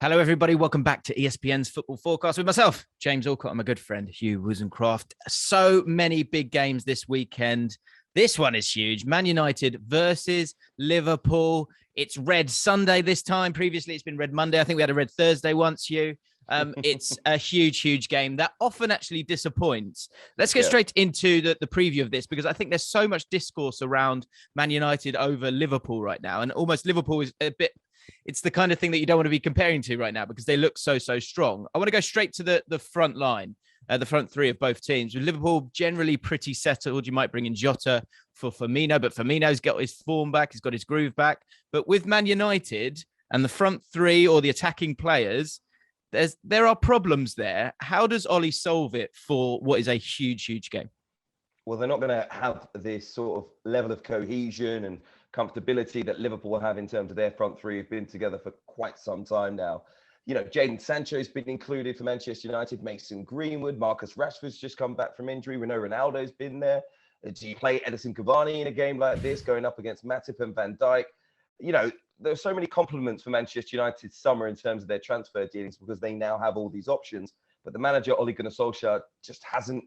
Hello, everybody. Welcome back to ESPN's Football Forecast with myself, James Alcott, and my good friend, Hugh Woozencroft. So many big games this weekend. This one is huge. Man United versus Liverpool. It's Red Sunday this time. Previously, it's been Red Monday. I think we had a Red Thursday once, Hugh. It's a huge game that often actually disappoints. Let's get straight into the preview of this, because I think there's so much discourse around Man United over Liverpool right now. And almost Liverpool is a bit... It's the kind of thing that you don't want to be comparing to right now because they look so strong. I want to go straight to the front line, the front three of both teams. With Liverpool generally pretty settled, you might bring in Jota for Firmino, but Firmino's got his form back, he's got his groove back. But with Man United and the front three or the attacking players, there are problems there. How does Ollie solve it for what is a huge game? Well, they're not going to have this sort of level of cohesion and comfortability that Liverpool have in terms of their front three, who've been together for quite some time now. You know, Jadon Sancho's been included for Manchester United, Mason Greenwood, Marcus Rashford's just come back from injury, we know Ronaldo's been there. Do you play Edison Cavani in a game like this, going up against Matip and Van Dijk? You know, there are so many compliments for Manchester United's summer in terms of their transfer dealings because they now have all these options. But the manager, Ole Gunnar Solskjaer, just hasn't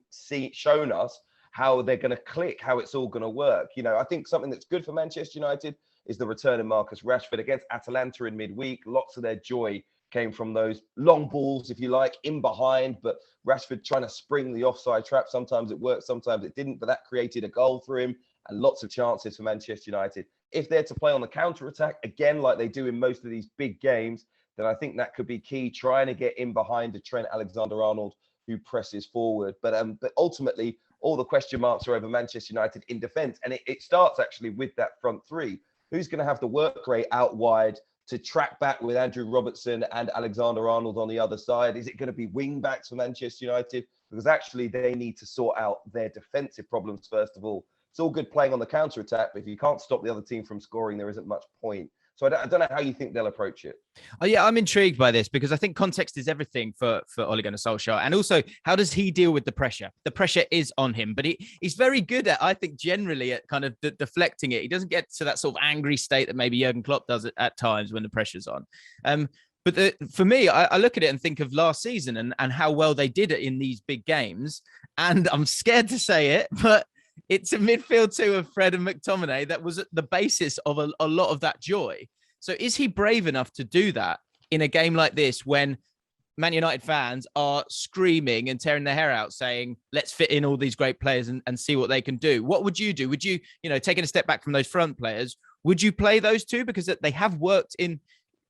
shown us how they're going to click, how it's all going to work. You know, I think something that's good for Manchester United is the return of Marcus Rashford against Atalanta in midweek. Lots of their joy came from those long balls, if you like, in behind, but Rashford trying to spring the offside trap. Sometimes it worked, sometimes it didn't, but that created a goal for him and lots of chances for Manchester United. If they're to play on the counter-attack, again, like they do in most of these big games, then I think that could be key, trying to get in behind the Trent Alexander-Arnold who presses forward. But ultimately, all the question marks are over Manchester United in defence. And it starts actually with that front three. Who's going to have the work rate out wide to track back with Andrew Robertson and Alexander-Arnold on the other side? Is it going to be wing backs for Manchester United? Because actually they need to sort out their defensive problems first of all. It's all good playing on the counter-attack, but if you can't stop the other team from scoring, there isn't much point. So I don't know how you think they'll approach it. Oh, yeah, I'm intrigued by this because I think context is everything for Ole Gunnar Solskjaer. And also, how does he deal with the pressure? The pressure is on him, but he's very good at, I think, generally at kind of deflecting it. He doesn't get to that sort of angry state that maybe Jurgen Klopp does at times when the pressure's on. But for me, I look at it and think of last season and how well they did it in these big games. And I'm scared to say it, but it's a midfield two of Fred and McTominay that was at the basis of a lot of that joy. So is he brave enough to do that in a game like this when Man United fans are screaming and tearing their hair out saying, let's fit in all these great players and see what they can do? What would you do? Would you, taking a step back from those front players, would you play those two? Because they have worked in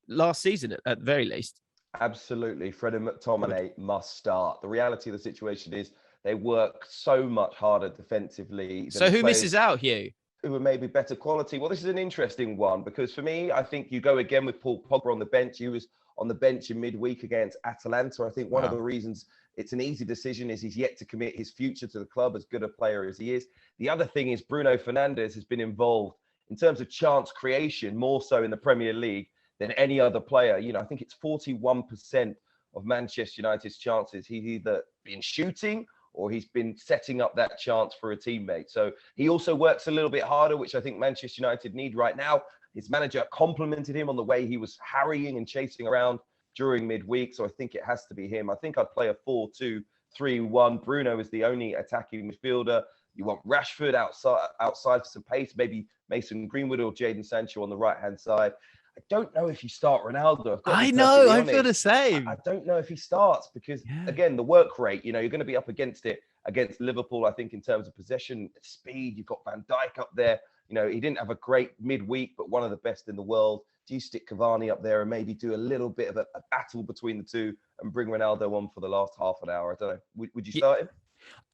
last season at the very least. Absolutely. Fred and McTominay must start. The reality of the situation is they work so much harder defensively. So who misses out, Hugh? Who are maybe better quality? Well, this is an interesting one because for me, I think you go again with Paul Pogba on the bench. He was on the bench in midweek against Atalanta. I think one of the reasons it's an easy decision is he's yet to commit his future to the club, as good a player as he is. The other thing is Bruno Fernandes has been involved in terms of chance creation, more so in the Premier League than any other player. I think it's 41% of Manchester United's chances. He's either been shooting or he's been setting up that chance for a teammate. So he also works a little bit harder, which I think Manchester United need right now. His manager complimented him on the way he was harrying and chasing around during midweek. So I think it has to be him. I think I'd play a 4-2-3-1. Bruno is the only attacking midfielder. You want Rashford outside for some pace, maybe Mason Greenwood or Jadon Sancho on the right-hand side. I don't know if you start Ronaldo. I know, I feel the same. I don't know if he starts because, again, the work rate, you're going to be up against it against Liverpool, I think, in terms of possession, speed. You've got Van Dijk up there. He didn't have a great midweek, but one of the best in the world. Do you stick Cavani up there and maybe do a little bit of a battle between the two and bring Ronaldo on for the last half an hour? I don't know. Would you start him?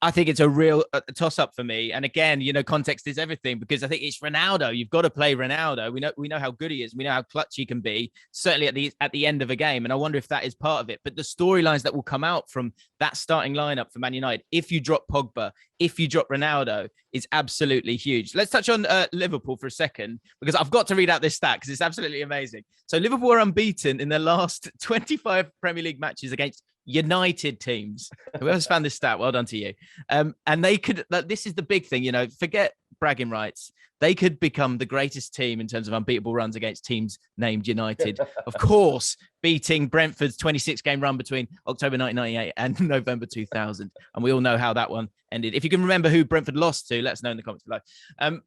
I think it's a real toss-up for me. And again, context is everything because I think it's Ronaldo. You've got to play Ronaldo. We know how good he is. We know how clutch he can be, certainly at the end of a game. And I wonder if that is part of it. But the storylines that will come out from that starting lineup for Man United, if you drop Pogba, if you drop Ronaldo, is absolutely huge. Let's touch on Liverpool for a second, because I've got to read out this stat because it's absolutely amazing. So Liverpool are unbeaten in their last 25 Premier League matches against United teams. Whoever's found this stat, well done to you. And they could, this is the big thing, forget bragging rights, they could become the greatest team in terms of unbeatable runs against teams named United. Of course, beating Brentford's 26-game run between October 1998 and November 2000. And we all know how that one ended. If you can remember who Brentford lost to, let us know in the comments below.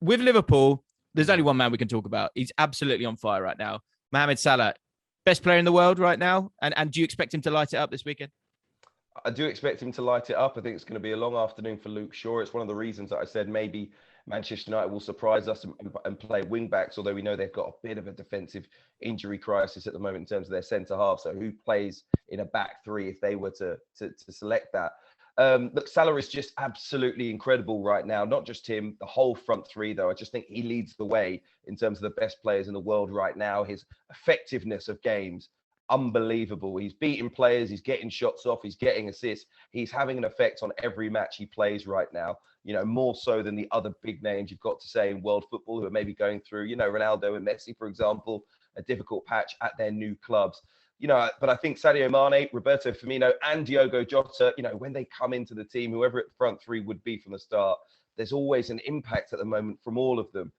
With Liverpool, there's only one man we can talk about. He's absolutely on fire right now. Mohamed Salah, best player in the world right now. And do you expect him to light it up this weekend? I do expect him to light it up. I think it's going to be a long afternoon for Luke Shaw. It's one of the reasons that I said maybe Manchester United will surprise us and play wing backs, although we know they've got a bit of a defensive injury crisis at the moment in terms of their centre half. So who plays in a back three if they were to select that? Look, Salah is just absolutely incredible right now. Not just him, the whole front three, though. I just think he leads the way in terms of the best players in the world right now. His effectiveness of games, unbelievable. He's beating players, he's getting shots off, he's getting assists. He's having an effect on every match he plays right now, more so than the other big names you've got to say in world football who are maybe going through, Ronaldo and Messi, for example, a difficult patch at their new clubs. But I think Sadio Mane, Roberto Firmino, and Diogo Jota, when they come into the team, whoever at the front three would be from the start, there's always an impact at the moment from all of them.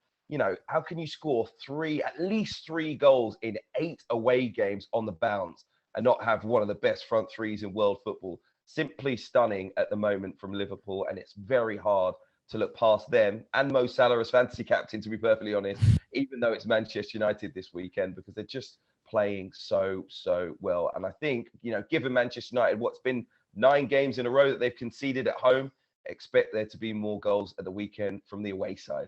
How can you score at least three goals in 8 away games on the bounce and not have one of the best front threes in world football? Simply stunning at the moment from Liverpool, and it's very hard to look past them and Mo Salah as fantasy captain, to be perfectly honest, even though it's Manchester United this weekend, because they're just playing so well. And I think, given Manchester United what's been 9 games in a row that they've conceded at home, expect there to be more goals at the weekend from the away side.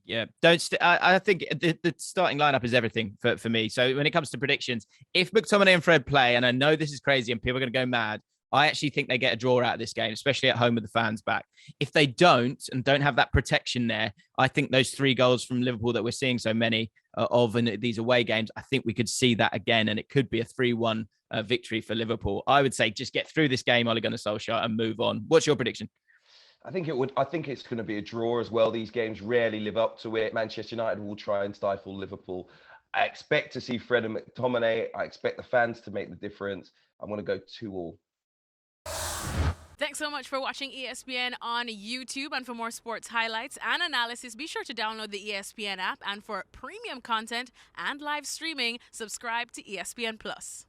Yeah, I think the starting lineup is everything for me. So when it comes to predictions, if McTominay and Fred play, and I know this is crazy and people are going to go mad, I actually think they get a draw out of this game, especially at home with the fans back. If they don't have that protection there, I think those 3 goals from Liverpool that we're seeing so many of in these away games, I think we could see that again, and it could be a 3-1 victory for Liverpool. I would say just get through this game, Ole Gunnar Solskjaer, and move on. What's your prediction? I think it's going to be a draw as well. These games rarely live up to it. Manchester United will try and stifle Liverpool. I expect to see Fred and McTominay. I expect the fans to make the difference. I'm going to go 2-2. Thanks so much for watching ESPN on YouTube. And for more sports highlights and analysis, be sure to download the ESPN app. And for premium content and live streaming, subscribe to ESPN Plus.